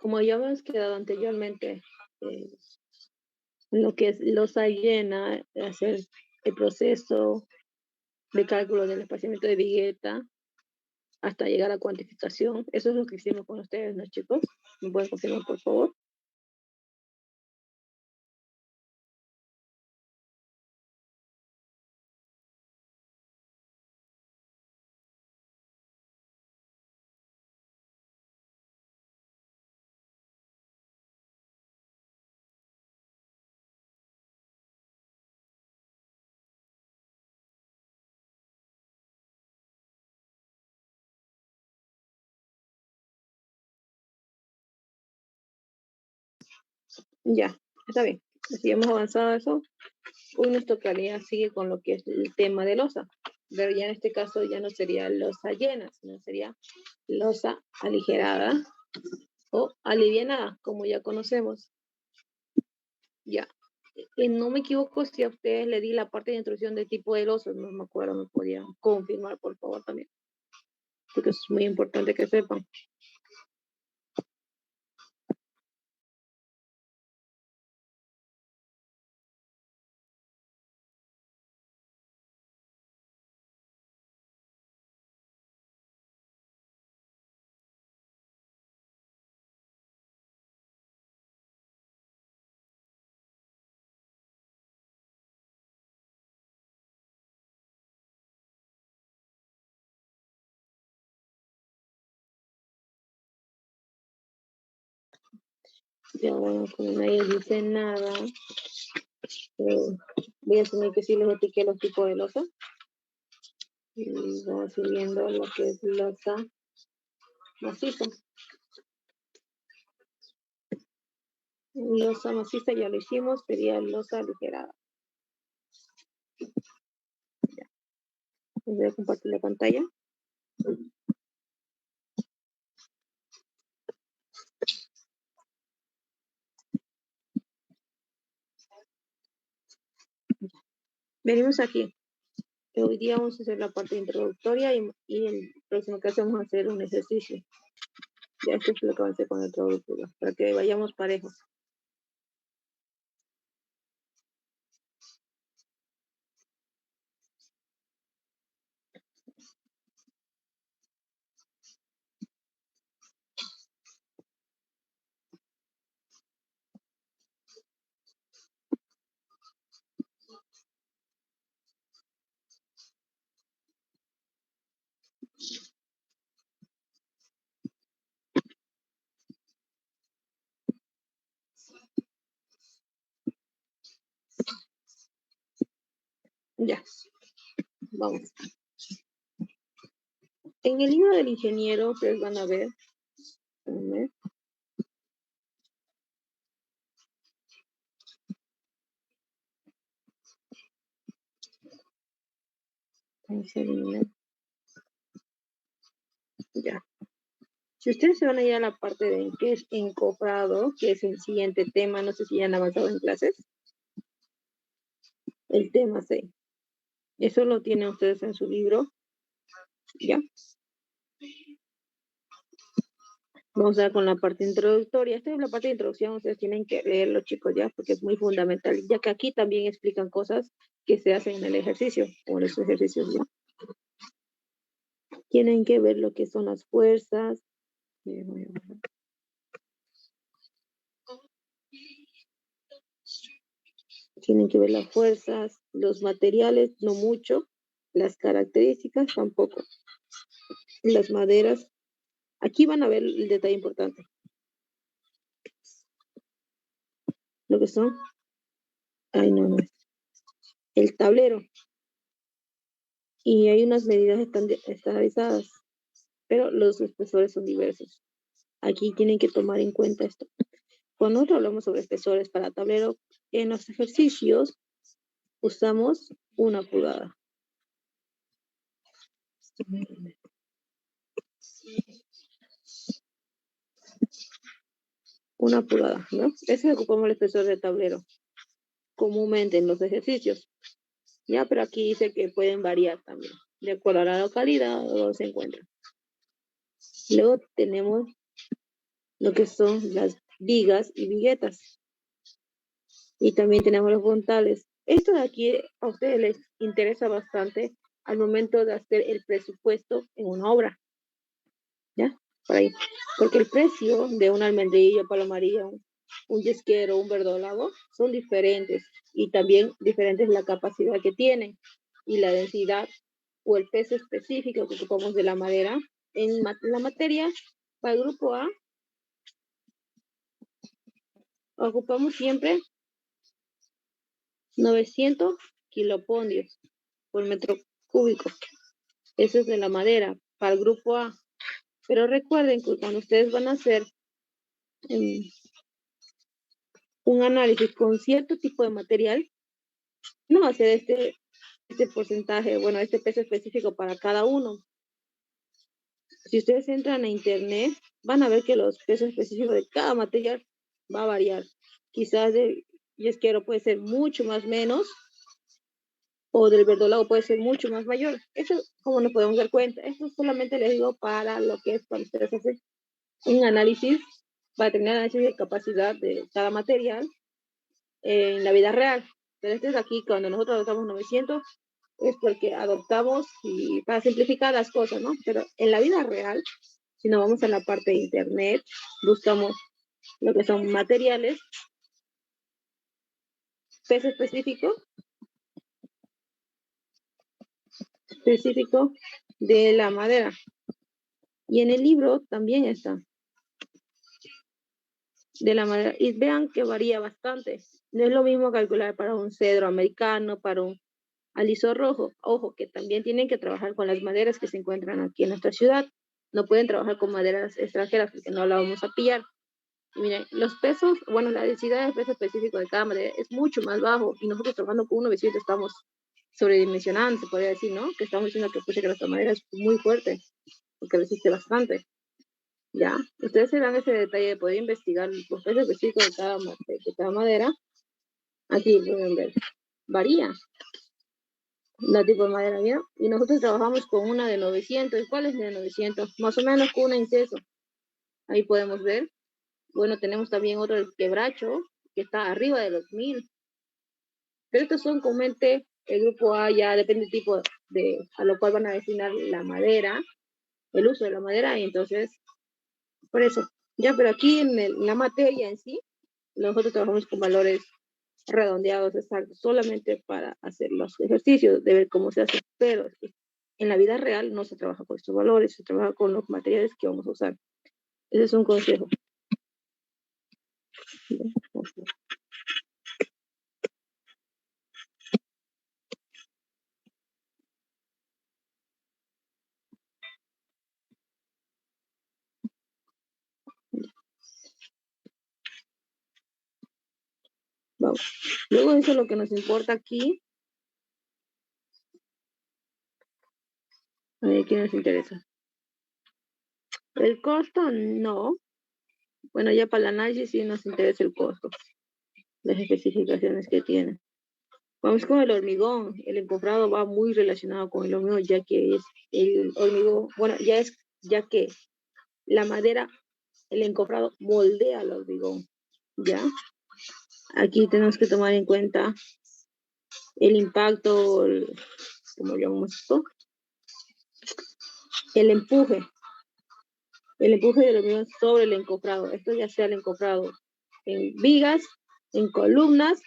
como ya hemos quedado anteriormente, eh, en lo que es losa llena, hacer el proceso de cálculo del espaciamiento de Vigueta hasta llegar a cuantificación. Eso es lo que hicimos con ustedes, ¿no, chicos? ¿Me pueden confirmar, por favor? Ya, está bien. Si hemos avanzado eso, hoy nos tocaría seguir con lo que es el tema de losa. Pero ya en este caso ya no sería losa llena, sino sería losa aligerada o alivianada, como ya conocemos. Ya. No me equivoco si a ustedes le di la parte de introducción de tipo de losa, no me acuerdo, me podían confirmar, por favor, también. Porque es muy importante que sepan. Ya, bueno, como nadie dice nada, voy a asumir que sí les etiqué los tipos de losa. Y vamos a ir viendo lo que es losa maciza. Losa maciza ya lo hicimos, sería losa aligerada. Ya. Voy a compartir la pantalla. Venimos aquí. Hoy día vamos a hacer la parte introductoria y el próximo caso vamos a hacer un ejercicio. Ya esto es lo que vamos a hacer con el traductor, para que vayamos parejos. Ya, vamos. En el libro del ingeniero, ustedes van a ver, ya. Si ustedes se van a ir a la parte de qué es encofrado, que es el siguiente tema, no sé si ya han avanzado en clases, el tema 6. Eso lo tienen ustedes en su libro, ¿ya? Vamos a ver con la parte introductoria. Esta es la parte de introducción, ustedes tienen que leerlo, chicos, ya, porque es muy fundamental, ya que aquí también explican cosas que se hacen en el ejercicio, o en los ejercicios, ¿ya? Tienen que ver lo que son las fuerzas. Tienen que ver las fuerzas, los materiales, no mucho, las características tampoco. Las maderas. Aquí van a ver el detalle importante. Lo que son. Ay, no. El tablero. Y hay unas medidas estandarizadas, pero los espesores son diversos. Aquí tienen que tomar en cuenta esto. Cuando nosotros hablamos sobre espesores para tablero, en los ejercicios usamos 1 pulgada. Una pulgada, ¿no? Ese ocupamos el espesor de tablero, comúnmente en los ejercicios. Ya, pero aquí dice que pueden variar también, de acuerdo a la localidad donde se encuentran. Luego tenemos lo que son las vigas y viguetas. Y también tenemos los puntales. Esto de aquí a ustedes les interesa bastante al momento de hacer el presupuesto en una obra, ¿ya? Por ahí. Porque el precio de un almendrillo, palomaría, un yesquero, un verdolago, son diferentes. Y también diferentes la capacidad que tienen y la densidad o el peso específico que ocupamos de la madera. En la materia, para el grupo A, ocupamos siempre 900 kilopondios por metro cúbico. Eso es de la madera para el grupo A. Pero recuerden que cuando ustedes van a hacer un análisis con cierto tipo de material, no va a ser este porcentaje, bueno, este peso específico para cada uno. Si ustedes entran a internet, van a ver que los pesos específicos de cada material va a variar. Quizás de yesquero puede ser mucho más menos, o del verdolago puede ser mucho más mayor. Eso, como nos podemos dar cuenta, esto solamente les digo para lo que es cuando ustedes hacen un análisis, para tener análisis de capacidad de cada material en la vida real. Pero este es aquí, cuando nosotros adoptamos 900, es porque adoptamos y para simplificar las cosas, ¿no? Pero en la vida real, si nos vamos a la parte de internet, buscamos lo que son materiales, peso específico de la madera. Y en el libro también está de la madera. Y vean que varía bastante. No es lo mismo calcular para un cedro americano, para un aliso rojo. Ojo, que también tienen que trabajar con las maderas que se encuentran aquí en nuestra ciudad. No pueden trabajar con maderas extranjeras porque no la vamos a pillar. Y miren, los pesos, bueno, la densidad de peso específico de cada madera es mucho más bajo y nosotros trabajando con 1,900 estamos sobredimensionando, se podría decir, ¿no? Que estamos diciendo que, pues, que nuestra madera es muy fuerte porque resiste bastante. Ya, ustedes se dan ese detalle de poder investigar los pesos específicos de cada madera. Aquí pueden ver, varía la tipo de madera, ¿ya? Y nosotros trabajamos con una de 900. ¿Y cuál es de 900? Más o menos con una inceso. Ahí podemos ver. Bueno, tenemos también otro, el quebracho, que está arriba de los 1000. Pero estos son comúnmente el grupo A, ya depende del tipo a lo cual van a destinar la madera, el uso de la madera, y entonces, por eso. Ya, pero aquí en la materia en sí, nosotros trabajamos con valores redondeados exactos, solamente para hacer los ejercicios, de ver cómo se hace, pero en la vida real no se trabaja con estos valores, se trabaja con los materiales que vamos a usar. Ese es un consejo. Vamos. Luego eso es lo que nos importa aquí. A ver, ¿qué nos interesa? El costo, no. Bueno, ya para el análisis sí nos interesa el costo, las especificaciones que tiene. Vamos con el hormigón. El encofrado va muy relacionado con el hormigón, ya que es el hormigón, bueno, ya que la madera, el encofrado moldea el hormigón, ¿ya? Aquí tenemos que tomar en cuenta el impacto, ¿cómo llamamos esto? El empuje del hormigón sobre el encofrado. Esto ya sea el encofrado en vigas, en columnas,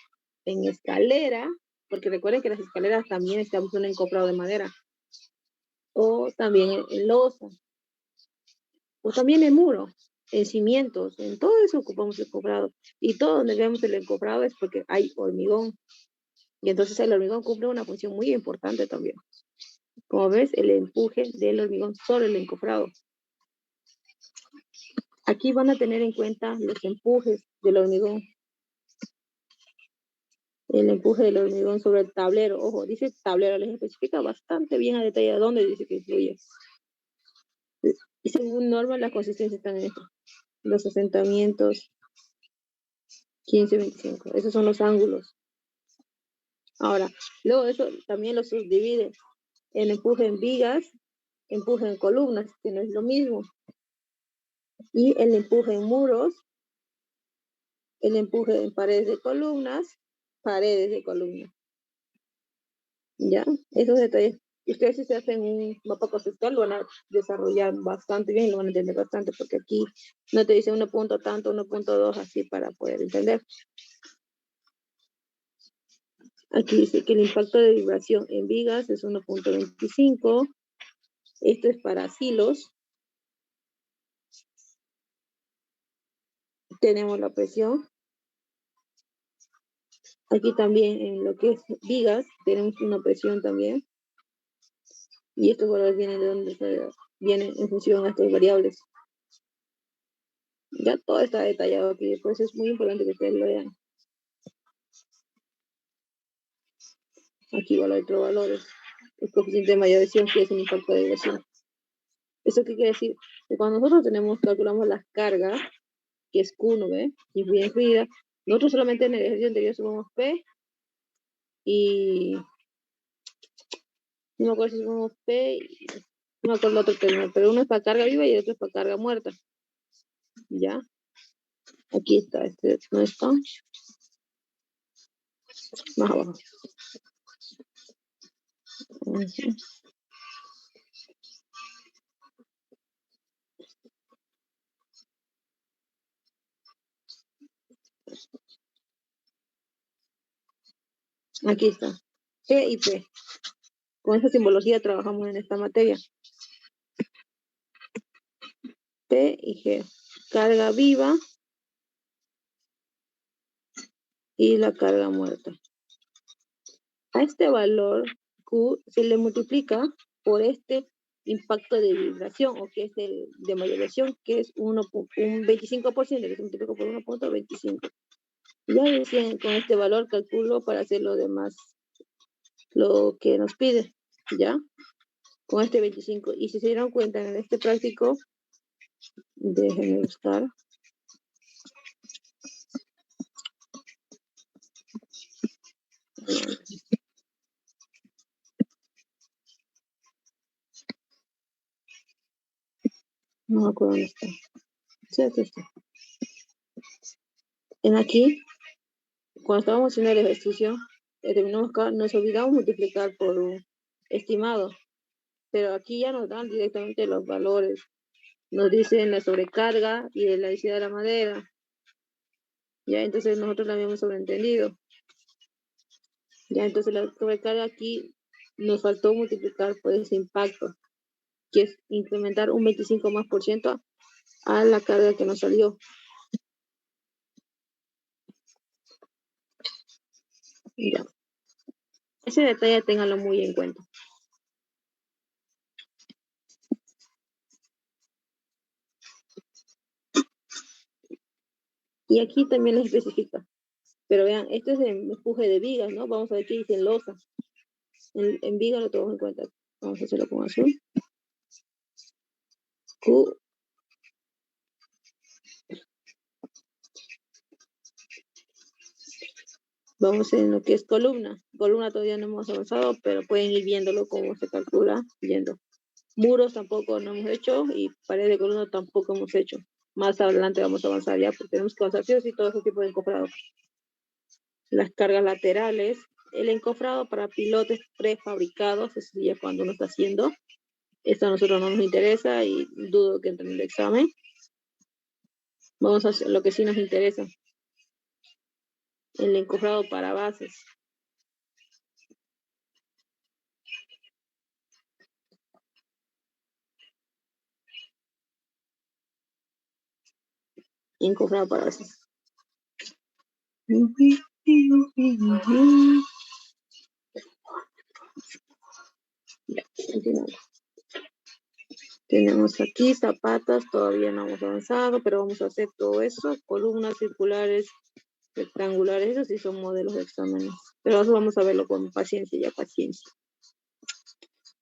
en escalera, porque recuerden que las escaleras también estamos en un encofrado de madera, o también en losa, o también en muro, en cimientos, en todo eso ocupamos el encofrado. Y todo donde vemos el encofrado es porque hay hormigón. Y entonces el hormigón cumple una función muy importante también. Como ves, el empuje del hormigón sobre el encofrado. Aquí van a tener en cuenta los empujes del hormigón. El empuje del hormigón sobre el tablero. Ojo, dice tablero, les especifica bastante bien a detalle dónde dice que influye. Y según norma, las consistencias están en esto. Los asentamientos 15, 25. Esos son los ángulos. Ahora, luego eso también lo subdivide en empuje en vigas, empuje en columnas, que no es lo mismo. Y el empuje en muros, el empuje en paredes de columnas. ¿Ya? Esos detalles, ustedes si se hacen un mapa conceptual lo van a desarrollar bastante bien, lo van a entender bastante, porque aquí no te dice 1 punto tanto, 1.2, así para poder entender. Aquí dice que el impacto de vibración en vigas es 1.25. Esto es para silos. Tenemos la presión. Aquí también en lo que es vigas tenemos una presión también. Y estos valores vienen de donde vienen en función a estas variables. Ya todo está detallado aquí, por eso es muy importante que ustedes lo vean. Aquí igual hay otros valores. El coeficiente de mayor adhesión, que es un impacto de vibración. ¿Eso qué quiere decir? Que cuando nosotros calculamos las cargas, que es Q, ¿no ve? Y bien fluida, nosotros solamente en el ejercicio anterior sumamos P y no me acuerdo si sumamos P y no me acuerdo el otro término, pero uno es para carga viva y el otro es para carga muerta. ¿Ya? Aquí está, este no está. Más abajo. Aquí está. P y P. Con esa simbología trabajamos en esta materia. P y G. Carga viva y la carga muerta. A este valor Q se le multiplica por este impacto de vibración, o que es el de mayor vibración, que es un 25%, que se multiplica por 1.25. Ya decían, con este valor calculo para hacer lo demás, lo que nos pide, ¿ya? Con este 25. Y si se dieron cuenta en este práctico, déjenme buscar. No me acuerdo dónde está. Sí, aquí está. En aquí, cuando estábamos haciendo el ejercicio, terminamos acá, nos olvidamos multiplicar por un estimado. Pero aquí ya nos dan directamente los valores. Nos dicen la sobrecarga y la densidad de la madera. Ya, entonces nosotros la habíamos sobreentendido. Ya, entonces la sobrecarga aquí nos faltó multiplicar por ese impacto, que es incrementar un 25 más por ciento a la carga que nos salió. Ya. Ese detalle ténganlo muy en cuenta. Y aquí también les especifica. Pero vean, esto es en empuje de vigas, ¿no? Vamos a ver qué dice en losa. En viga lo tomamos en cuenta. Vamos a hacerlo con azul. Q. Vamos en lo que es columna. Columna todavía no hemos avanzado, pero pueden ir viéndolo cómo se calcula, viendo. Muros tampoco no hemos hecho y pared de columna tampoco hemos hecho. Más adelante vamos a avanzar ya, porque tenemos que avanzar sí o sí todo ese tipo de encofrado. Las cargas laterales, el encofrado para pilotes prefabricados, eso sería cuando uno está haciendo. Esto a nosotros no nos interesa y dudo que entre en el examen. Vamos a hacer lo que sí nos interesa. El encofrado para bases. Encofrado para bases. Ya, continuamos. Tenemos aquí zapatas, todavía no hemos avanzado, pero vamos a hacer todo eso. Columnas circulares, rectangulares, esos sí son modelos de exámenes. Pero eso vamos a verlo con paciencia, ya paciencia.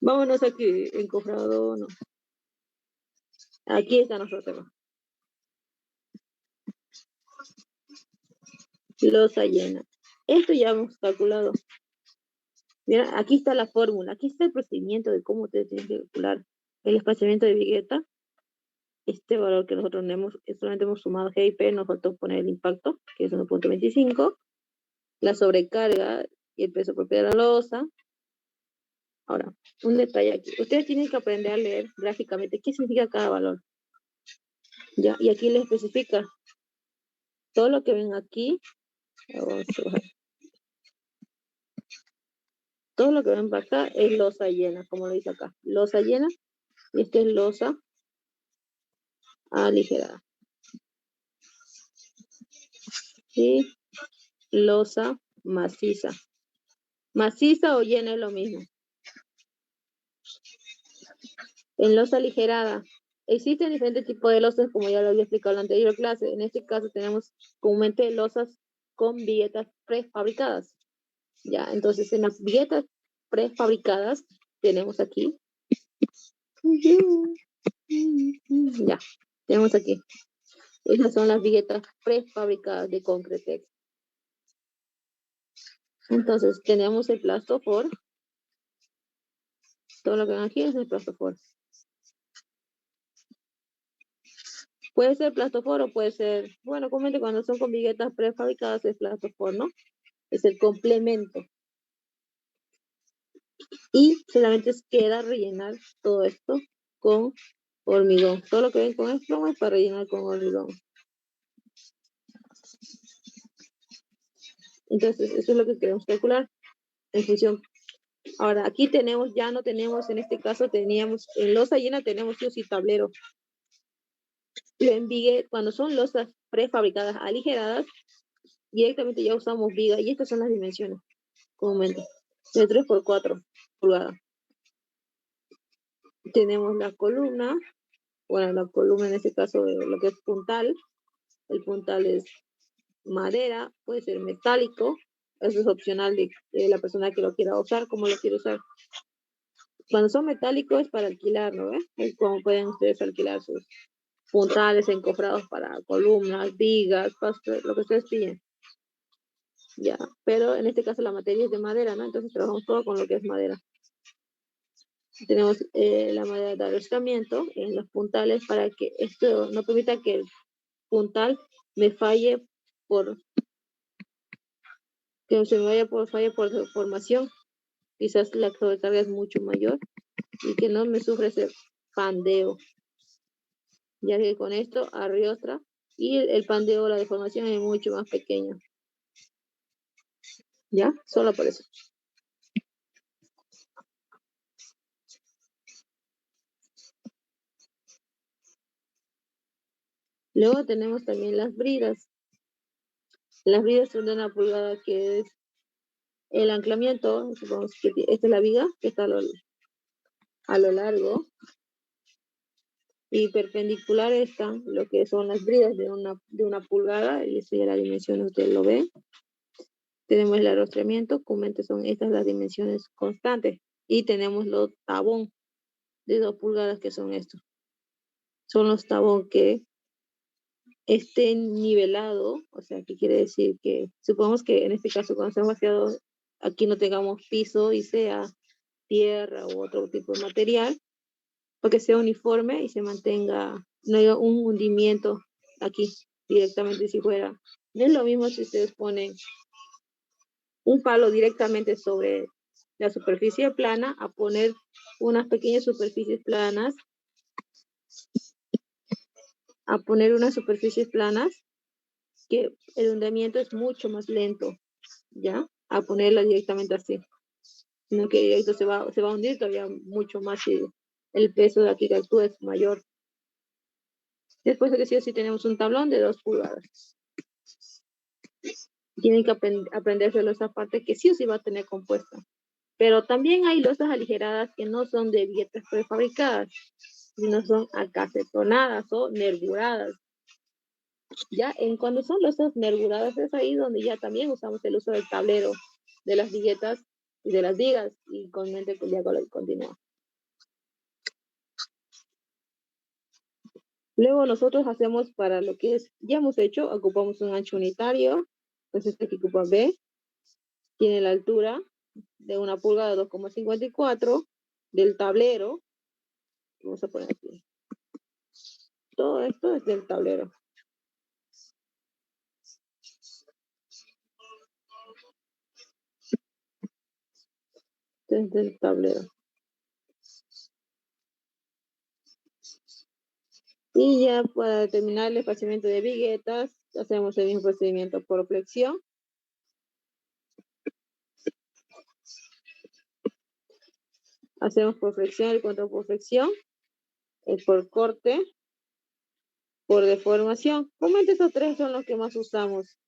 Vámonos aquí, encofrado, no. Aquí está nuestro tema. Losa llena. Esto ya hemos calculado. Mira, aquí está la fórmula, aquí está el procedimiento de cómo ustedes tienen que calcular el espaciamiento de vigueta. este valor que nosotros solamente hemos sumado G y P, nos faltó poner el impacto, que es 1.25, la sobrecarga y el peso propio de la losa. Ahora, un detalle aquí. Ustedes tienen que aprender a leer gráficamente qué significa cada valor. ¿Ya? Y aquí les especifica todo lo que ven aquí. Todo lo que ven para acá es losa llena, como lo dice acá. Losa llena, y esta es losa aligerada. Y losa maciza. Maciza o llena es lo mismo. En losa aligerada, existen diferentes tipos de losas, como ya lo había explicado en la anterior clase. En este caso tenemos comúnmente losas con viguetas prefabricadas. Ya, entonces en las viguetas prefabricadas tenemos aquí. Ya, tenemos aquí. Esas son las viguetas prefabricadas de Concretex. Entonces tenemos el Plastofor. Todo lo que ven aquí es el Plastofor. Puede ser Plastofor o puede ser, bueno, comúnmente cuando son con viguetas prefabricadas es Plastofor, ¿no? Es el complemento. Y solamente queda rellenar todo esto con hormigón. Todo lo que ven con el plomo es para rellenar con hormigón. Entonces, eso es lo que queremos calcular en función. Ahora, aquí tenemos, ya no tenemos, en este caso teníamos, en losa llena tenemos sí o sí tablero. Pero en viga, cuando son losas prefabricadas aligeradas, directamente ya usamos viga, y estas son las dimensiones, comúnmente, de 3 por 4 pulgadas. Tenemos la columna, bueno, la columna en este caso de lo que es puntal. El puntal es madera, puede ser metálico, eso es opcional de la persona que lo quiera usar, como lo quiere usar. Cuando son metálicos es para alquilar, ¿no? Es como pueden ustedes alquilar sus puntales encofrados para columnas, vigas, lo que ustedes piden. Ya, pero en este caso la materia es de madera, ¿no? Entonces trabajamos todo con lo que es madera. Tenemos la madera de arrestamiento en los puntales para que esto no permita que el puntal me falle por que se me vaya por falle por deformación. Quizás la sobrecarga es mucho mayor y que no me sufre ese pandeo. Ya que con esto arriostra y el pandeo, la deformación es mucho más pequeño. ¿Ya? Solo por eso. Luego tenemos también las bridas. Las bridas son de 1 pulgada, que es el anclamiento. Supongamos que esta es la viga que está a lo largo. Y perpendicular están lo que son las bridas de una pulgada, y eso ya la dimensión usted lo ve. Tenemos el arrostramiento, comúnmente son estas las dimensiones constantes. Y tenemos los tabón de 2 pulgadas, que son estos. Son los tabón que estén nivelados, o sea, que quiere decir que, supongamos que en este caso cuando estamos vaciados, aquí no tengamos piso y sea tierra u otro tipo de material, porque sea uniforme y se mantenga, no haya un hundimiento aquí directamente si fuera. No es lo mismo si ustedes ponen un palo directamente sobre la superficie plana a poner unas pequeñas superficies planas, que el hundimiento es mucho más lento, ¿ya? A ponerla directamente así. Sino que directo se va a hundir todavía mucho más si el peso de aquí que actúa es mayor. Después de que sí o sí tenemos un tablón de 2 pulgadas. Tienen que aprendérselo esa parte que sí o sí va a tener compuesta. Pero también hay losas aligeradas que no son de viguetas prefabricadas, sino son acacetonadas o nervuradas. Ya cuando son losas nervuradas es ahí donde ya también usamos el uso del tablero, de las viguetas y de las vigas, y con mente ya continúa. Luego nosotros hacemos para lo que es, ya hemos hecho, ocupamos un ancho unitario, pues este que ocupa B, tiene la altura de 1 pulgada, 2,54 del tablero. Vamos a poner aquí. Todo esto es del tablero. Desde el tablero. Y ya para determinar el espaciamiento de viguetas, hacemos el mismo procedimiento por flexión. Hacemos por flexión, el control por flexión, el por corte, por deformación. Comúnmente estos tres son los que más usamos.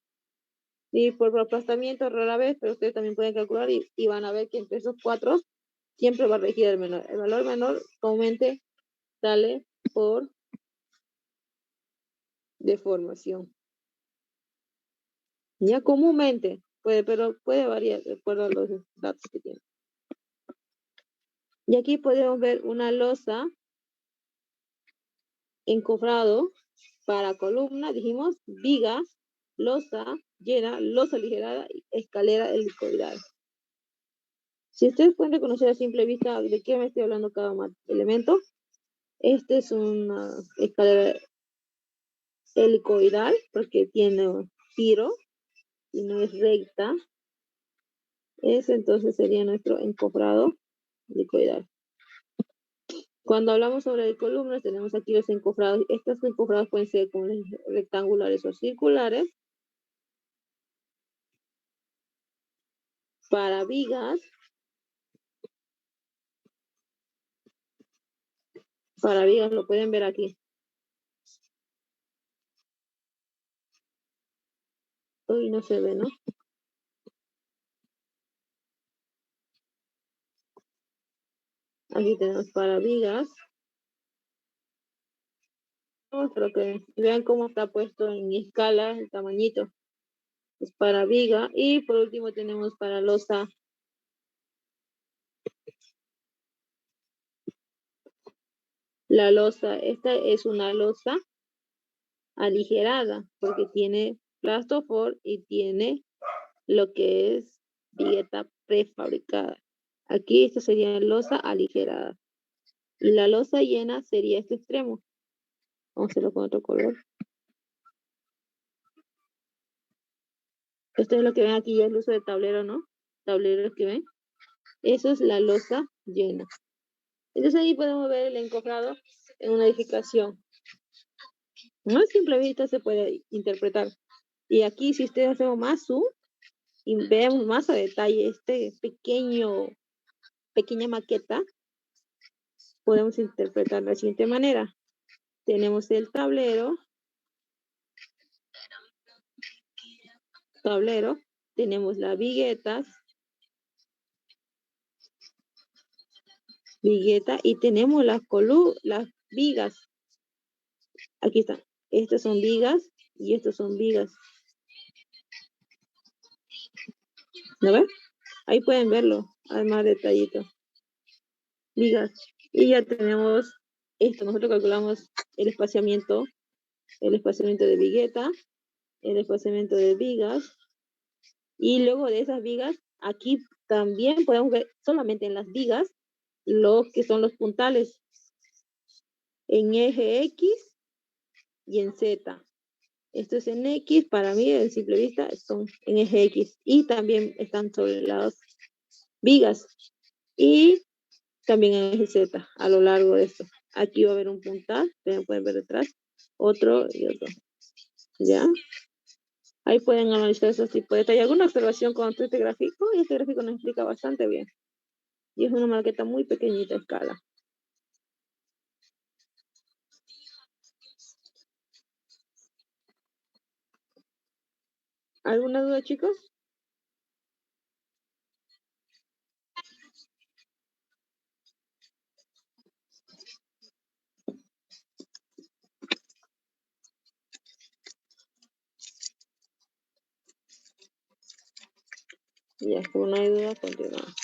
Y por aplastamiento rara vez, pero ustedes también pueden calcular y van a ver que entre esos cuatro siempre va a regir el menor. El valor menor comúnmente sale por deformación. Ya comúnmente puede, pero puede variar de acuerdo a los datos que tiene. Y aquí podemos ver una losa encofrado para columna, dijimos, viga, losa llena, losa aligerada y escalera helicoidal. Si ustedes pueden reconocer a simple vista de qué me estoy hablando cada elemento, este es una escalera helicoidal porque tiene un giro y no es recta. Ese entonces sería nuestro encofrado helicoidal. Cuando hablamos sobre columnas, tenemos aquí los encofrados. Estos encofrados pueden ser como rectangulares o circulares. Para vigas, lo pueden ver aquí. Hoy no se ve, ¿no? Aquí tenemos para vigas. Pero que vean cómo está puesto en escala el tamañito. Es para viga. Y por último tenemos para losa. La losa, esta es una losa aligerada porque tiene plastofor y tiene lo que es vigueta prefabricada. Aquí esto sería losa aligerada. Y la losa llena sería este extremo. Vamos a hacerlo con otro color. Esto es lo que ven aquí, ya el uso de tablero, ¿no? Tableros que ven. Eso es la losa llena. Entonces ahí podemos ver el encofrado en una edificación. No a simple vista se puede interpretar. Y aquí si ustedes hacemos más zoom y vemos más a detalle este pequeña maqueta, podemos interpretar de la siguiente manera. Tenemos el tablero, tenemos las vigueta y tenemos las vigas. Aquí están. Estas son vigas y estos son vigas. ¿No ven? Ahí pueden verlo, además detallito. Vigas. Y ya tenemos esto. Nosotros calculamos el espaciamiento de vigueta, el espaciamiento de vigas. Y luego de esas vigas, aquí también podemos ver solamente en las vigas lo que son los puntales en eje X y en Z. Esto es en X, para mí, en simple vista, son en eje X. Y también están sobre las vigas. Y también en eje Z, a lo largo de esto. Aquí va a haber un puntal, pueden ver detrás, otro y otro. ¿Ya? Ahí pueden analizar esos tipos de detalles. ¿Alguna observación con este gráfico? Y este gráfico nos explica bastante bien. Y es una maqueta muy pequeñita a escala. ¿Alguna duda, chicos? Ya, como no hay duda, continuamos.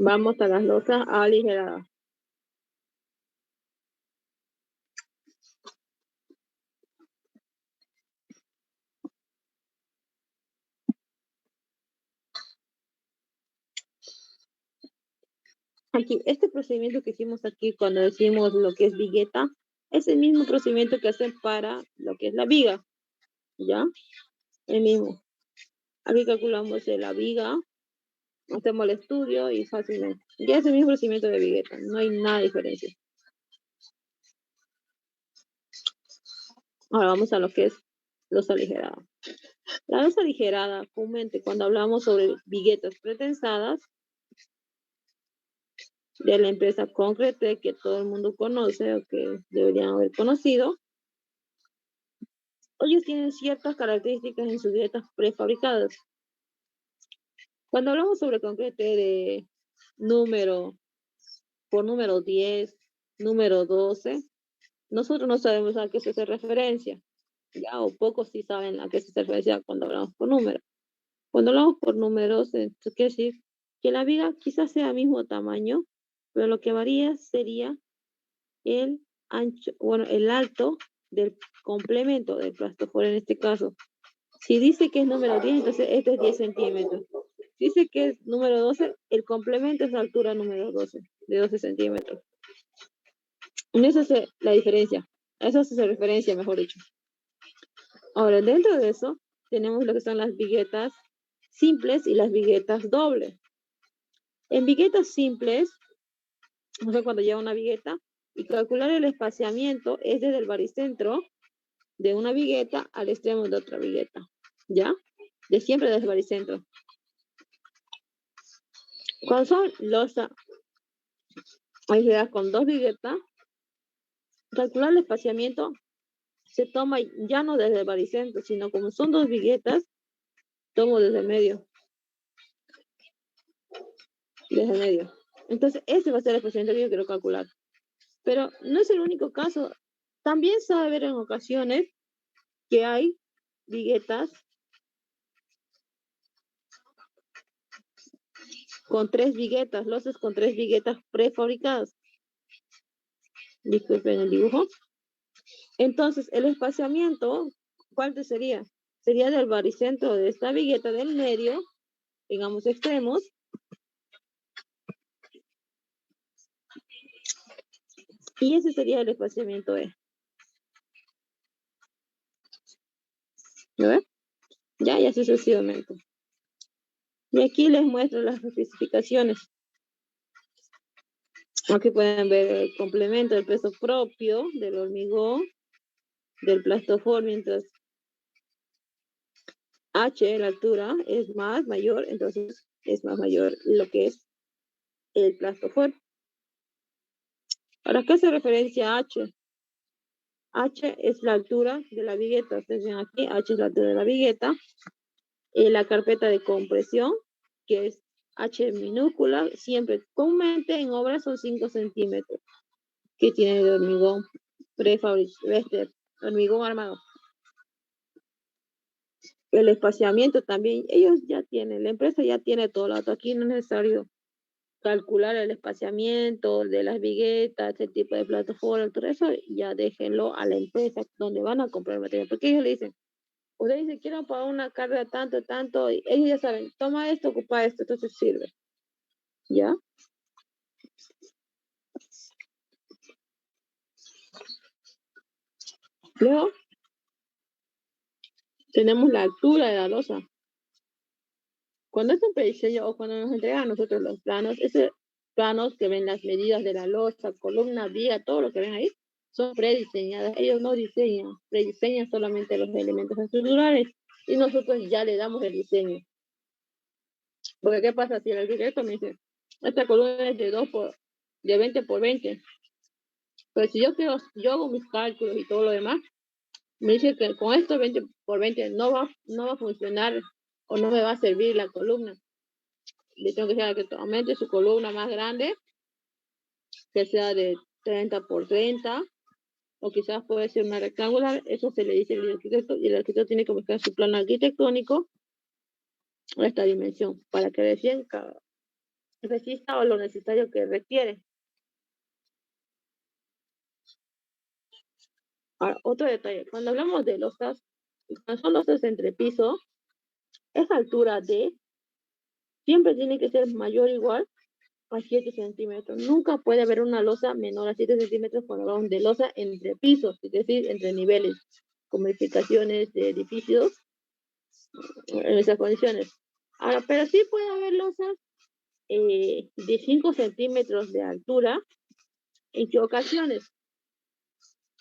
Vamos a las losas aligeradas. Aquí, este procedimiento que hicimos aquí cuando decimos lo que es vigueta, es el mismo procedimiento que hacen para lo que es la viga, ¿ya? El mismo. Aquí calculamos la viga, hacemos el estudio y fácilmente. Ya es el mismo procedimiento de vigueta, no hay nada de diferencia. Ahora vamos a lo que es losa aligerada. La losa aligerada, comúnmente cuando hablamos sobre viguetas pretensadas, de la empresa Concrete que todo el mundo conoce o que deberían haber conocido, ellos tienen ciertas características en sus dietas prefabricadas. Cuando hablamos sobre Concrete de número por número 10, número 12, nosotros no sabemos a qué se hace referencia, ya, o pocos sí saben a qué se hace referencia cuando hablamos por número. Cuando hablamos por números, entonces quiere decir que la viga quizás sea mismo tamaño, pero lo que varía sería el ancho, bueno, el alto del complemento del plastofor en este caso. Si dice que es número 10, entonces este es 10 centímetros. Dice que es número 12, el complemento es la altura número 12, de 12 centímetros. En eso es la diferencia. A eso se referencia, mejor dicho. Ahora, dentro de eso, tenemos lo que son las viguetas simples y las viguetas dobles. En viguetas simples, no sé, cuando lleva una vigueta, y calcular el espaciamiento es desde el baricentro de una vigueta al extremo de otra vigueta, ¿ya? De siempre desde el baricentro. Cuando son losas aisladas con dos viguetas, calcular el espaciamiento se toma ya no desde el baricentro, sino como son dos viguetas, tomo desde el medio. Desde el medio. Entonces, ese va a ser el espaciamiento que yo quiero calcular. Pero no es el único caso. También se va a ver en ocasiones que hay viguetas con tres viguetas, losas con tres viguetas prefabricadas. Disculpen el dibujo. Entonces, el espaciamiento, ¿cuál sería? Sería del baricentro de esta vigueta del medio, digamos extremos, y ese sería el espaciamiento E. ¿Lo ven? Ya, y así sucesivamente. Y aquí les muestro las especificaciones. Aquí pueden ver el complemento del peso propio del hormigón, del plastofor, mientras H, la altura, es mayor, entonces es más mayor lo que es el plastofor. ¿Para qué hace referencia a H? H es la altura de la vigueta. Ustedes ven aquí, H es la altura de la vigueta. La carpeta de compresión, que es H minúscula, siempre comúnmente en obras son 5 centímetros, que tiene de hormigón prefabricado, hormigón armado. El espaciamiento también, ellos ya tienen, la empresa ya tiene todo lo otro. Aquí no es necesario calcular el espaciamiento de las viguetas, el tipo de plataforma, todo eso, ya déjenlo a la empresa donde van a comprar material, porque ellos le dicen, ustedes dicen, quiero pagar una carga tanto, y ellos ya saben, toma esto, ocupa esto, entonces sirve, ¿ya? Luego, tenemos la altura de la losa. Cuando es un prediseño o cuando nos entregan a nosotros los planos, esos planos que ven las medidas de la losa, columna, viga, todo lo que ven ahí, son prediseñadas. Ellos no diseñan, prediseñan solamente los elementos estructurales y nosotros ya le damos el diseño. Porque ¿qué pasa si el arquitecto me dice, esta columna es de 20 por 20? Pero si yo hago mis cálculos y todo lo demás, me dice que con esto 20 por 20 no va a funcionar o no me va a servir la columna. Le tengo que decir que aumente su columna más grande, que sea de 30 por 30, o quizás puede ser una rectangular. Eso se le dice al arquitecto, y el arquitecto tiene que buscar su plano arquitectónico a esta dimensión, para que recién resista o lo necesario que requiere. Ahora, otro detalle, cuando hablamos de losas, cuando son losas entre piso, esa altura D siempre tiene que ser mayor o igual a 7 centímetros. Nunca puede haber una losa menor a 7 centímetros cuando hablamos de losa entre pisos, es decir, entre niveles, como edificaciones de edificios, en esas condiciones. Ahora, pero sí puede haber losas de 5 centímetros de altura. ¿En qué ocasiones?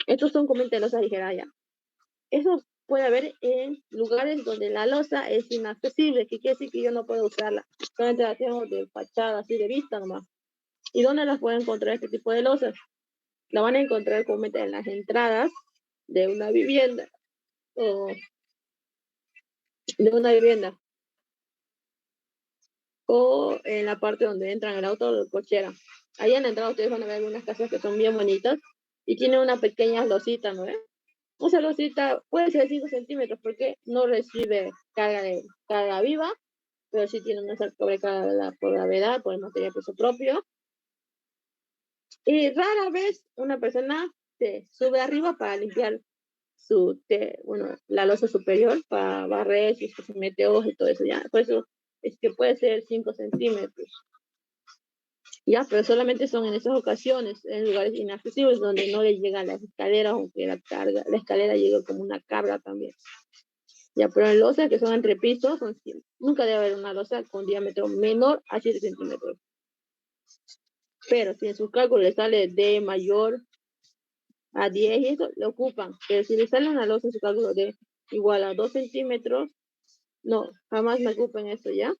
Estos son como losas ligeras ya. Eso puede haber en lugares donde la losa es inaccesible, que quiere decir que yo no puedo usarla. Solamente la tengo de fachada, así de vista nomás. ¿Y dónde las pueden encontrar este tipo de losas? La van a encontrar comúnmente en las entradas de una vivienda o de una vivienda o en la parte donde entran el auto o la cochera. Ahí en la entrada ustedes van a ver algunas casas que son bien bonitas y tienen una pequeña losita, ¿no? Esa losita puede ser 5 centímetros porque no recibe carga viva, pero sí tiene una sobrecarga por gravedad, por el material peso propio. Y rara vez una persona se sube arriba para limpiar la losa superior, para barrer, si es que se mete ojos y todo eso, ya. Por eso es que puede ser 5 centímetros. Ya, pero solamente son en esas ocasiones, en lugares inaccesibles donde no le llegan las escaleras, aunque la escalera llega como una carga también. Ya, pero en losas que son entre pisos, nunca debe haber una losa con diámetro menor a 7 centímetros. Pero si en su cálculo le sale de mayor a 10 y eso, lo ocupan. Pero si le sale una losa en su cálculo de igual a 2 centímetros, no, jamás me ocupen esto, ¿ya?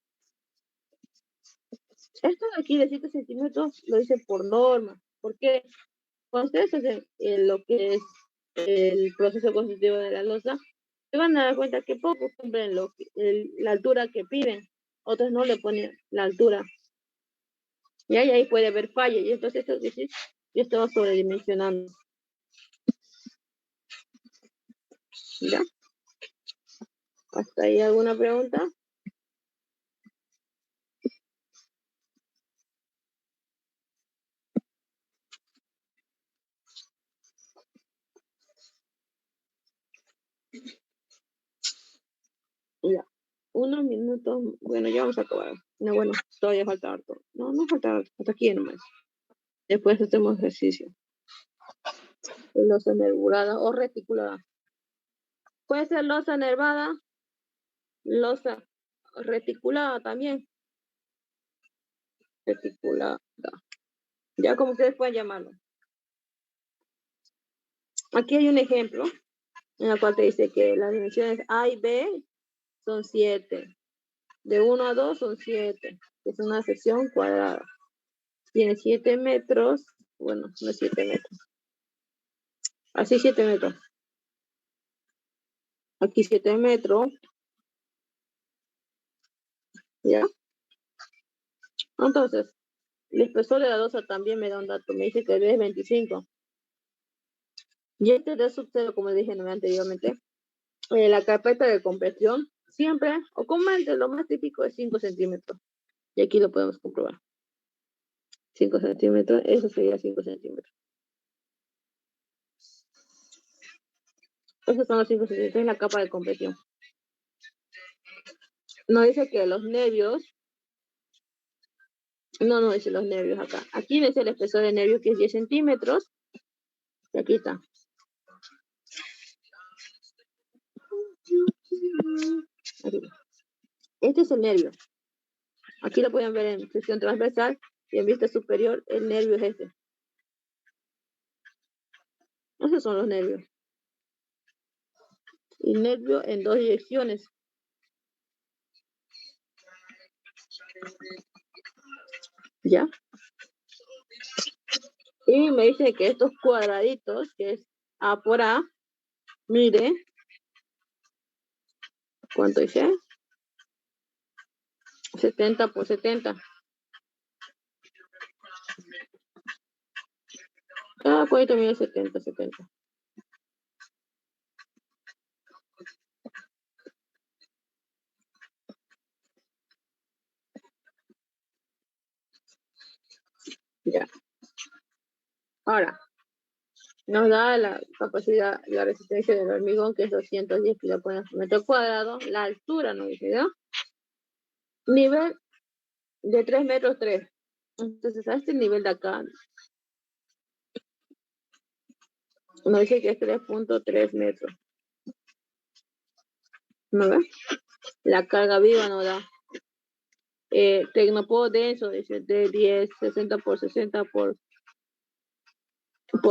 Esto de aquí de 7 centímetros lo hice por norma, porque cuando ustedes hacen lo que es el proceso constructivo de la losa, se van a dar cuenta que pocos cumplen la altura que piden, otros no le ponen la altura. Y ahí puede haber falla, y entonces esto es decir, yo estaba sobredimensionando. ¿Ya? ¿Hasta ahí alguna pregunta? Ya. Unos minutos, bueno, ya vamos a acabar. No, bueno, todavía falta harto. No, no falta harto, hasta aquí nomás. Después hacemos ejercicio. Losa nervurada o reticulada. Puede ser losa nervada, losa reticulada también. Reticulada. Ya como ustedes pueden llamarlo. Aquí hay un ejemplo en el cual te dice que las dimensiones A y B son 7. De 1 a 2 son 7. Es una sección cuadrada. Tiene 7 metros. Bueno, no es 7 metros. Así 7 metros. Aquí 7 metros. ¿Ya? Entonces, el espesor de la losa también me da un dato. Me dice que es 25. Y este de subcero, como dije anteriormente, la carpeta de compresión siempre, o comúnmente, lo más típico es 5 centímetros. Y aquí lo podemos comprobar. 5 centímetros, eso sería 5 centímetros. Esos son los 5 centímetros en la capa de compresión. No dice que los nervios, no dice los nervios acá. Aquí dice el espesor de nervio que es 10 centímetros. Y aquí está. Aquí. Este es el nervio. Aquí lo pueden ver en sección transversal y en vista superior el nervio es este. Esos son los nervios. Y nervio en 2 direcciones. ¿Ya? Y me dice que estos cuadraditos, que es A por A, mire, ¿cuánto dice? 70 por 70. Cada cuadrito mide 70, 70. Ya. Ahora, nos da la capacidad, la resistencia del hormigón, que es 210 kilogramos por metro cuadrado. La altura, ¿no dice, ya? Nivel de 3 metros 3. Entonces, a este nivel de acá, nos dice que es 3.3 metros. ¿No ves? La carga viva nos da. Tecnopor denso, dice, de 10, 60 por 60 por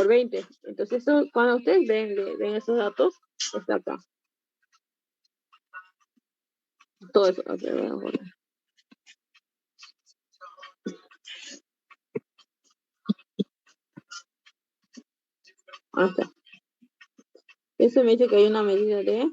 20. Entonces, eso, cuando ustedes ven esos datos, está acá. Todo eso. Okay, bueno. Acá. Eso me dice que hay una medida de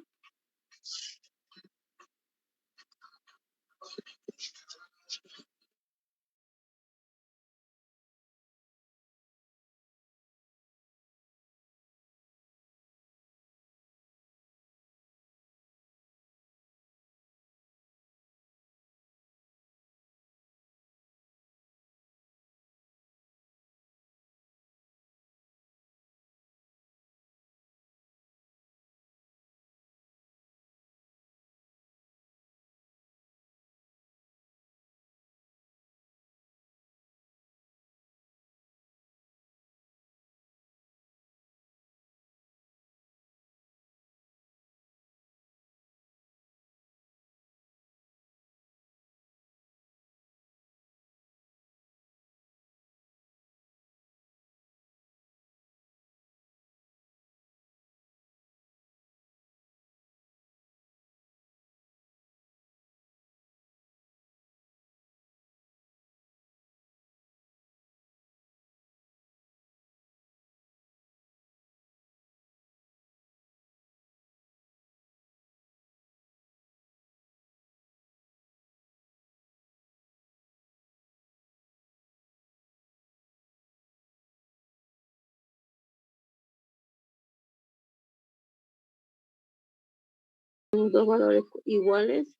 dos valores iguales.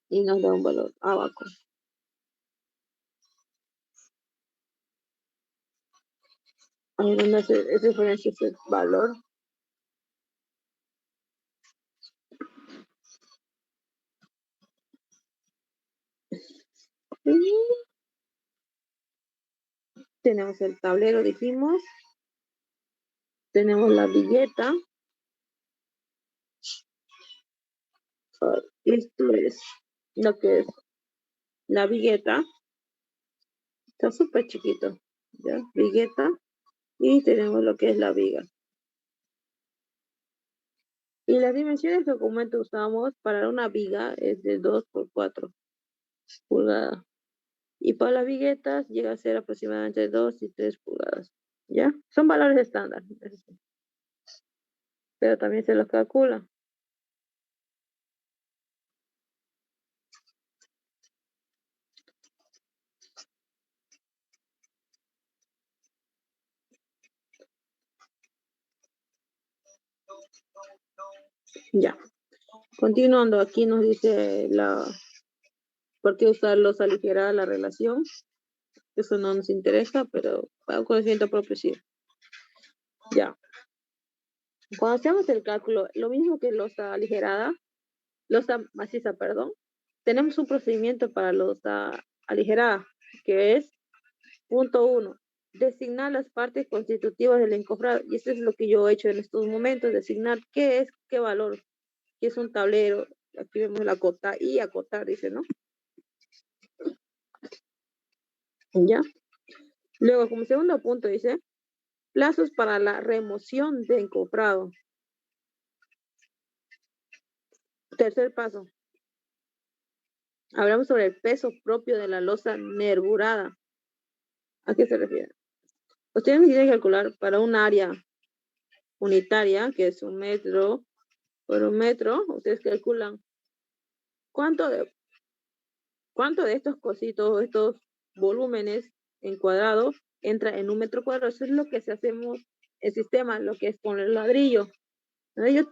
Y nos da un valor abajo. A ver, ¿dónde hace referencia ese valor? Tenemos el tablero, dijimos. Tenemos la billeta. Esto es lo que es la billeta. Está súper chiquito. ¿Ya? Billeta. Y tenemos lo que es la viga. Y las dimensiones que documento usamos para una viga es de 2 por 4 pulgadas. Y para las viguetas llega a ser aproximadamente 2 y 3 pulgadas. ¿Ya? Son valores estándar. Pero también se los calcula. Ya. Continuando, aquí nos dice por qué usar los aligerar la relación. Eso no nos interesa, pero para un conocimiento propio sí. Ya. Cuando hacemos el cálculo, lo mismo que losa aligerada, losa maciza, perdón, tenemos un procedimiento para losa aligerada, que es punto 1. Designar las partes constitutivas del encofrado. Y eso es lo que yo he hecho en estos momentos, designar qué es, qué valor, que es un tablero. Aquí vemos la acotar y acotar, dice, ¿no? Ya. Luego, como segundo punto, dice, plazos para la remoción de encofrado. Tercer paso. Hablamos sobre el peso propio de la losa nervurada. ¿A qué se refiere? Ustedes tienen que calcular para un área unitaria, que es 1 metro por 1 metro, ustedes calculan cuánto de estos cositos, estos volúmenes en cuadrado entra en 1 metro cuadrado. Eso es lo que se hacemos el sistema, lo que es con el ladrillo.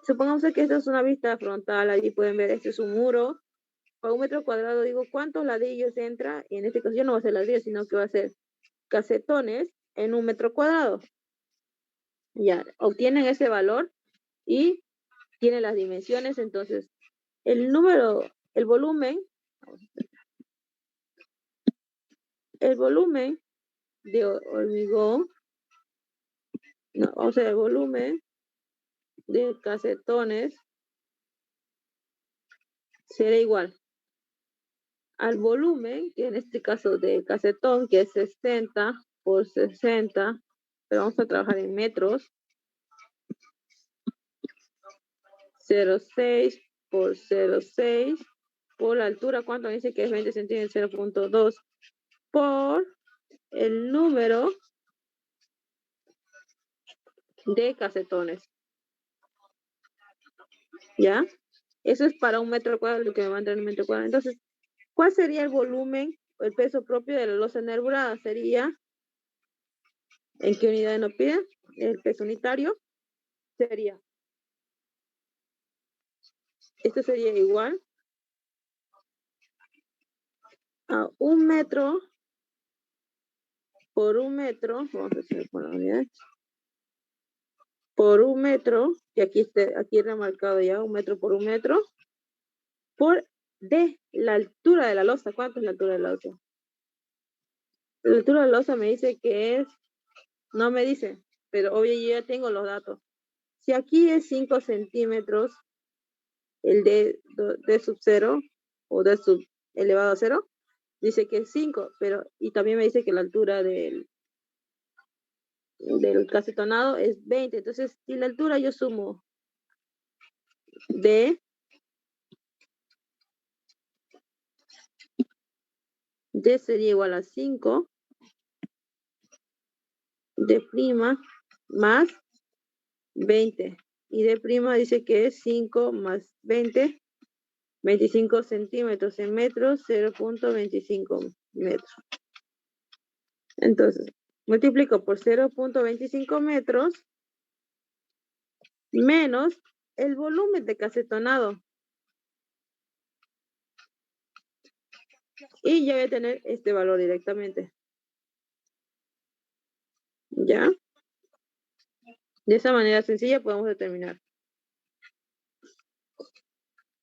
Supongamos que esta es una vista frontal, allí pueden ver, este es un muro, Para un metro cuadrado digo cuántos ladrillos entra, y en este caso yo no va a ser ladrillos, sino que va a ser casetones en un metro cuadrado. Ya, obtienen ese valor y tienen las dimensiones, entonces el número, el volumen de hormigón, no, o sea, el volumen de casetones será igual al volumen, que en este caso de casetón, que es 60 por 60, pero vamos a trabajar en metros, 0,6 por 0,6 por la altura, ¿cuánto dice que es 20 centímetros? 0,2 por el número de casetones. ¿Ya? Eso es para un metro cuadrado, lo que me va a entrar en un metro cuadrado. Entonces, ¿cuál sería el volumen, el peso propio de la losa enhebrada? Sería, ¿en qué unidad nos piden? El peso unitario sería, esto sería igual a un metro por un metro, vamos a hacer por la unidad, por un metro, que aquí remarcado ya, un metro por un metro, por de la altura de la losa. ¿Cuánto es la altura de la losa? La altura de la losa me dice que es, no me dice, pero obvio yo ya tengo los datos. Si aquí es 5 centímetros, el D sub 0 o D sub elevado a 0, dice que es 5, pero y también me dice que la altura del casetonado es 20. Entonces, si la altura yo sumo D sería igual a 5, D' más 20. Y D' dice que es 5 más 20, 25 centímetros en metros, 0,25 metros. Entonces, multiplico por 0,25 metros menos el volumen de casetonado. Y ya voy a tener este valor directamente. ¿Ya? De esa manera sencilla podemos determinar.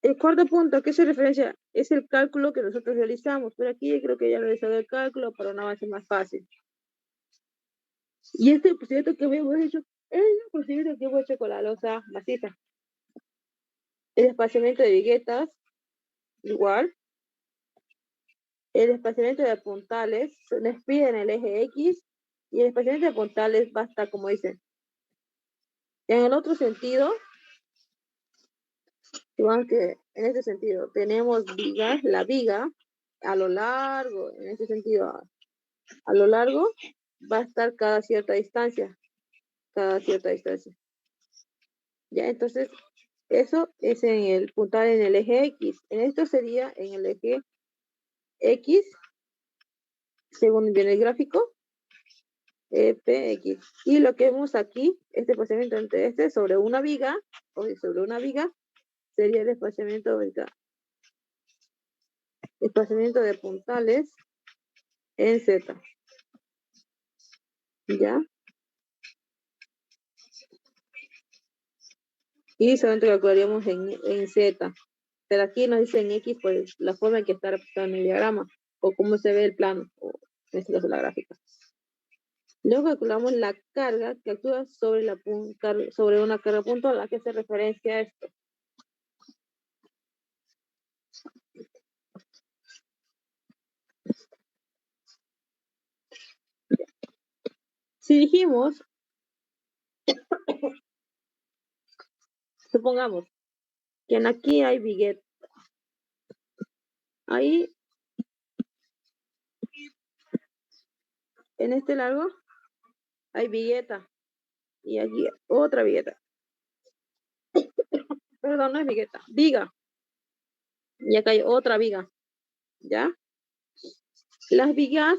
El cuarto punto, ¿a qué se referencia? Es el cálculo que nosotros realizamos. Pero aquí creo que ya he realizado el cálculo para un avance más fácil. Y este procedimiento que hemos hecho es el procedimiento que hemos hecho con la losa maciza. El espaciamiento de viguetas, igual. El espaciamiento de puntales se les pide en el eje X, y el espaciamiento de puntales va a estar como dice. En el otro sentido, igual que en este sentido, tenemos vigas, la viga a lo largo, en este sentido, a lo largo va a estar cada cierta distancia. Ya, entonces, eso es en el puntal en el eje X. En esto sería en el eje X, según viene el gráfico, PX. Y lo que vemos aquí, este espaciamiento entre este sobre una viga, o sobre una viga, sería el espaciamiento vertical. Espaciamiento de puntales en Z. ¿Ya? Y solamente calcularíamos en Z. Pero aquí nos dice en X, pues la forma en que está representado en el diagrama, o cómo se ve el plano, o en este caso la gráfica. Luego calculamos la carga que actúa sobre, sobre una carga puntual. ¿A qué hace referencia a esto? Si dijimos, supongamos que aquí hay vigueta, ahí en este largo hay vigueta, y aquí otra vigueta. Perdón, no es vigueta, viga. Y acá hay otra viga, ¿ya? Las vigas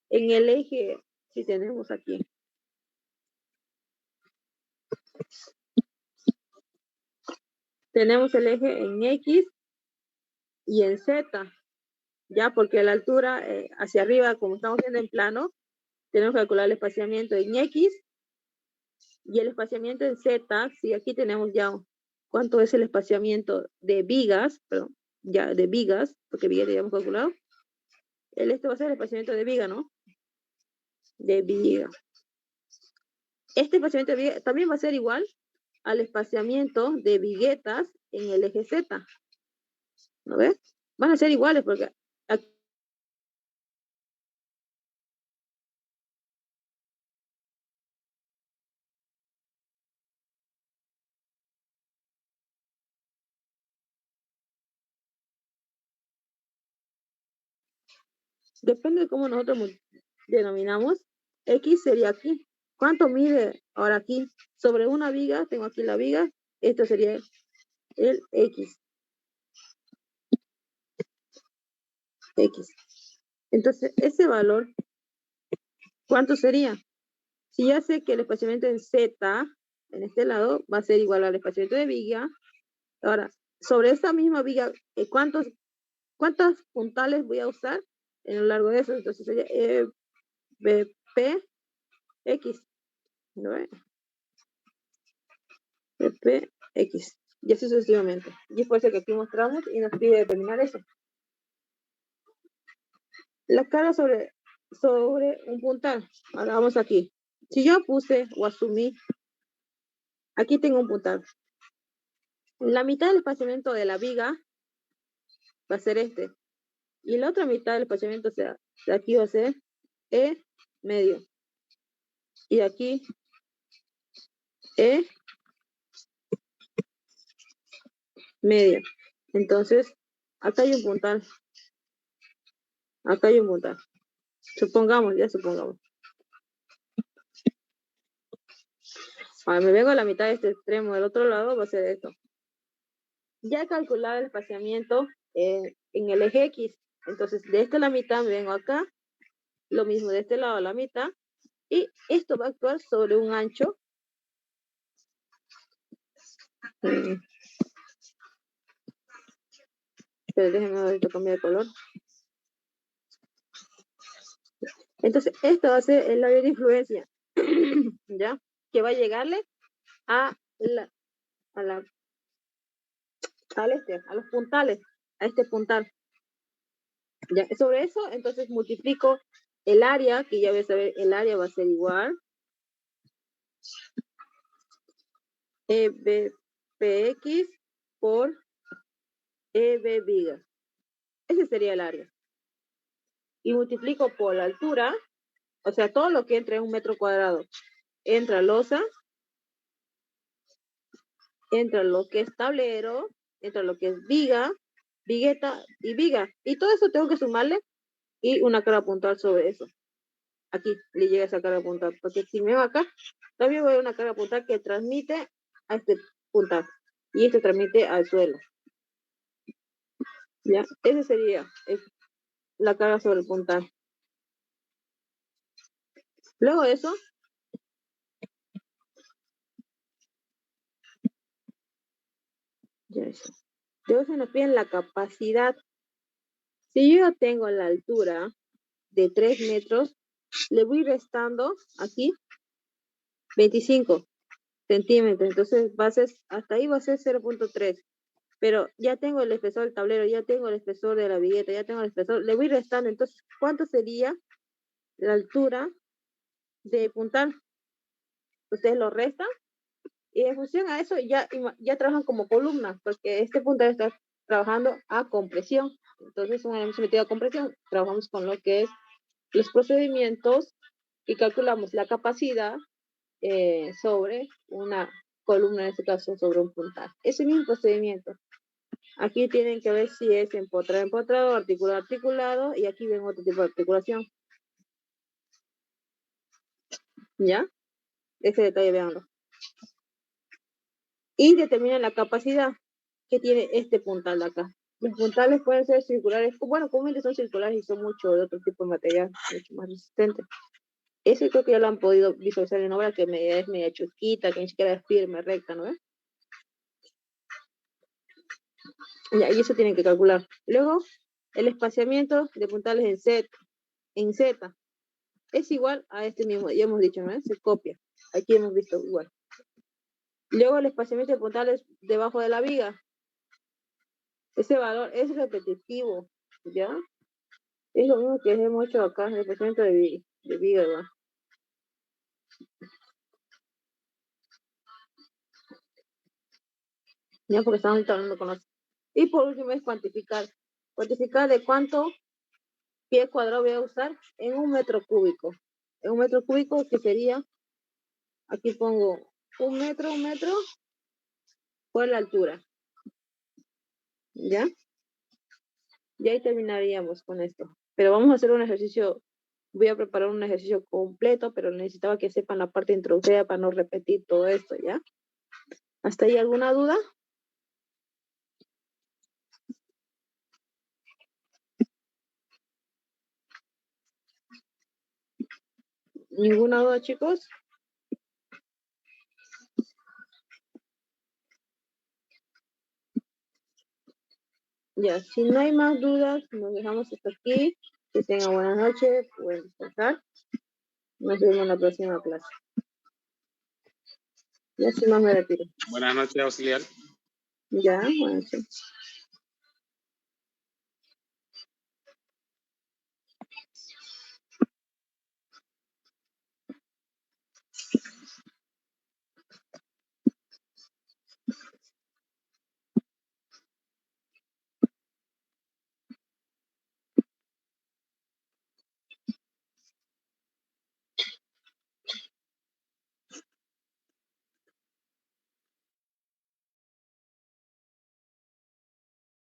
en el eje, si tenemos aquí, tenemos el eje en X y en Z, ya, porque la altura hacia arriba, como estamos viendo en plano, tenemos que calcular el espaciamiento en X y el espaciamiento en Z, si aquí tenemos ya cuánto es el espaciamiento de vigas, perdón, ya de vigas, porque vigas ya hemos calculado. Este va a ser el espaciamiento de viga, ¿no? De viga. Este espaciamiento de viga también va a ser igual al espaciamiento de viguetas en el eje Z. ¿No ves? Van a ser iguales porque aquí depende de cómo nosotros denominamos. X sería aquí. ¿Cuánto mide ahora aquí? Sobre una viga, tengo aquí la viga, esto sería el X. X. Entonces, ese valor, ¿cuánto sería? Si ya sé que el espaciamiento en Z, en este lado, va a ser igual al espaciamiento de viga, ahora, sobre esta misma viga, ¿cuántas puntales voy a usar en lo largo de eso? Entonces sería BP X, ¿no? BP X, y así sucesivamente. Y es por eso que aquí mostramos y nos pide determinar eso. La carga sobre un puntal. Ahora vamos aquí. Si yo puse o asumí, aquí tengo un puntal. La mitad del espaciamiento de la viga va a ser este. Y la otra mitad del espaciamiento, o sea, de aquí va a ser E medio. Y de aquí E media. Entonces, acá hay un puntal. Acá hay un puntal. Supongamos, ya supongamos. Ahora me vengo a la mitad de este extremo, del otro lado va a ser esto. Ya he calculado el espaciamiento en el eje X. Entonces, de esta a la mitad me vengo acá. Lo mismo de este lado a la mitad. Y esto va a actuar sobre un ancho. Pero déjenme ahorita cambiar de color. Entonces, esto va a ser el área de influencia. ¿Ya? Que va a llegarle a los puntales, a este puntal. Ya, sobre eso, entonces multiplico el área, que ya voy a saber, el área va a ser igual. EBPX por EB viga. Ese sería el área. Y multiplico por la altura, o sea, todo lo que entra en un metro cuadrado. Entra losa, entra lo que es tablero, entra lo que es viga, vigueta y viga. Y todo eso tengo que sumarle y una carga puntual sobre eso. Aquí le llega esa carga puntual, porque si me va acá, también voy a una carga puntual que transmite a este puntal y este transmite al suelo. ¿Ya? Ese sería la carga sobre el puntal. Luego de eso, ya eso. Luego se nos pide la capacidad. Si yo tengo la altura de 3 metros, le voy restando aquí 25 centímetros. Entonces, hasta ahí va a ser 0.3. Pero ya tengo el espesor del tablero, ya tengo el espesor de la vigueta, ya tengo el espesor, le voy restando. Entonces, ¿cuánto sería la altura de puntal? Ustedes lo restan y en función a eso ya trabajan como columna, porque este puntal está trabajando a compresión. Entonces, una vez metido a compresión, trabajamos con lo que es los procedimientos y calculamos la capacidad sobre una columna, en este caso sobre un puntal. Ese mismo procedimiento. Aquí tienen que ver si es empotrado, articulado, y aquí ven otro tipo de articulación. ¿Ya? Ese detalle, veanlo. Y determinan la capacidad que tiene este puntal de acá. Los puntales pueden ser circulares, bueno, comúnmente son circulares y son mucho de otro tipo de material, mucho más resistente. Ese creo que ya lo han podido visualizar en obra, que es media chusquita, que ni siquiera es firme, recta, ¿no ves? Ya, y eso tienen que calcular. Luego, el espaciamiento de puntales en Z es igual a este mismo, ya hemos dicho, ¿no? Se copia. Aquí hemos visto igual. Luego el espaciamiento de puntales debajo de la viga. Ese valor es repetitivo, ¿ya? Es lo mismo que hemos hecho acá, el espaciamiento de viga, ¿verdad? Ya, porque estamos hablando con los... Y por último es cuantificar. Cuantificar de cuánto pie cuadrado voy a usar en un metro cúbico. En un metro cúbico, que sería, aquí pongo un metro por la altura. ¿Ya? Y ahí terminaríamos con esto. Pero vamos a hacer un ejercicio, voy a preparar un ejercicio completo, pero necesitaba que sepan la parte introductoria para no repetir todo esto, ¿ya? ¿Hasta ahí alguna duda? ¿Ninguna duda, chicos? Ya, si no hay más dudas, nos dejamos hasta aquí. Que tengan buenas noches, pueden descansar. Nos vemos en la próxima clase. Ya, sin más me retiro. Buenas noches, auxiliar. Ya, buenas noches.